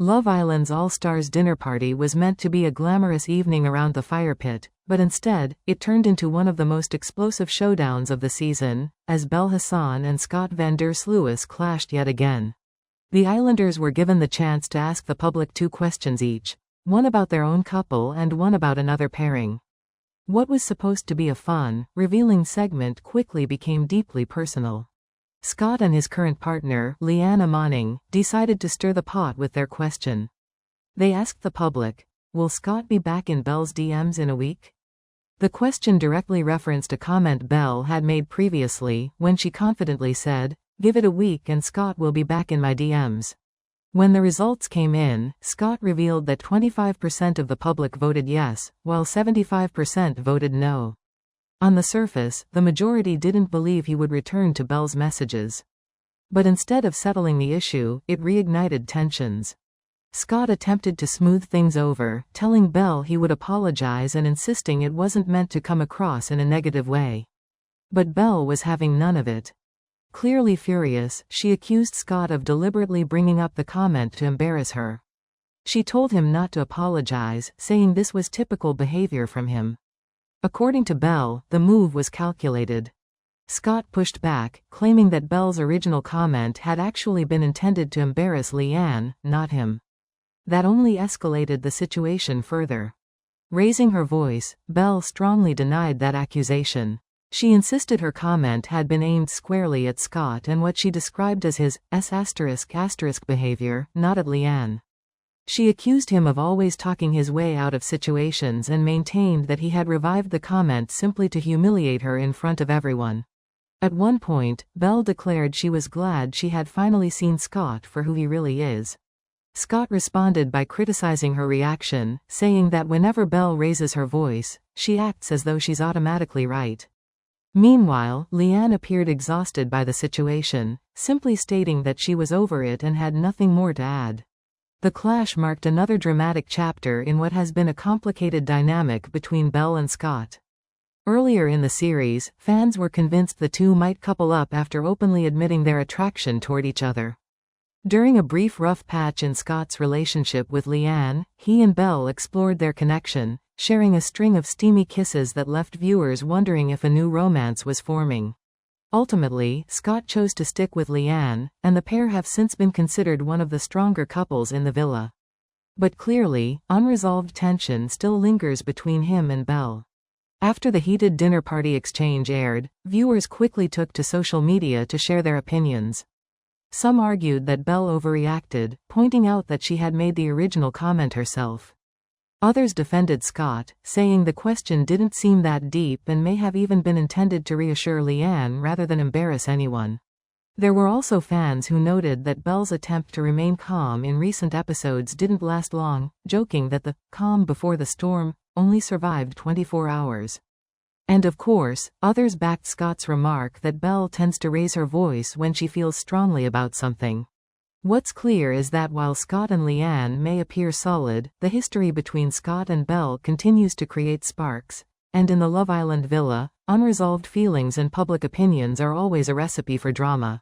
Love Island's All-Stars dinner party was meant to be a glamorous evening around the fire pit, but instead, it turned into one of the most explosive showdowns of the season, as Belle Hassan and Scott van der Sluis clashed yet again. The Islanders were given the chance to ask the public 2 questions each, one about their own couple and one about another pairing. What was supposed to be a fun, revealing segment quickly became deeply personal. Scott and his current partner, Leanne Amaning, decided to stir the pot with their question. They asked the public, "Will Scott be back in Belle's DMs in a week?" The question directly referenced a comment Belle had made previously, when she confidently said, "Give it a week and Scott will be back in my DMs." When the results came in, Scott revealed that 25% of the public voted yes, while 75% voted no. On the surface, the majority didn't believe he would return to Belle's messages. But instead of settling the issue, it reignited tensions. Scott attempted to smooth things over, telling Belle he would apologize and insisting it wasn't meant to come across in a negative way. But Belle was having none of it. Clearly furious, she accused Scott of deliberately bringing up the comment to embarrass her. She told him not to apologize, saying this was typical behavior from him. According to Belle, the move was calculated. Scott pushed back, claiming that Belle's original comment had actually been intended to embarrass Leanne, not him. That only escalated the situation further. Raising her voice, Belle strongly denied that accusation. She insisted her comment had been aimed squarely at Scott and what she described as his *** behavior, not at Leanne. She accused him of always talking his way out of situations and maintained that he had revived the comment simply to humiliate her in front of everyone. At one point, Belle declared she was glad she had finally seen Scott for who he really is. Scott responded by criticizing her reaction, saying that whenever Belle raises her voice, she acts as though she's automatically right. Meanwhile, Leanne appeared exhausted by the situation, simply stating that she was over it and had nothing more to add. The clash marked another dramatic chapter in what has been a complicated dynamic between Belle and Scott. Earlier in the series, fans were convinced the two might couple up after openly admitting their attraction toward each other. During a brief rough patch in Scott's relationship with Leanne, he and Belle explored their connection, sharing a string of steamy kisses that left viewers wondering if a new romance was forming. Ultimately, Scott chose to stick with Leanne, and the pair have since been considered one of the stronger couples in the villa. But clearly, unresolved tension still lingers between him and Belle. After the heated dinner party exchange aired, viewers quickly took to social media to share their opinions. Some argued that Belle overreacted, pointing out that she had made the original comment herself. Others defended Scott, saying the question didn't seem that deep and may have even been intended to reassure Leanne rather than embarrass anyone. There were also fans who noted that Belle's attempt to remain calm in recent episodes didn't last long, joking that the calm before the storm only survived 24 hours. And of course, others backed Scott's remark that Belle tends to raise her voice when she feels strongly about something. What's clear is that while Scott and Leanne may appear solid, the history between Scott and Belle continues to create sparks, and in the Love Island villa, unresolved feelings and public opinions are always a recipe for drama.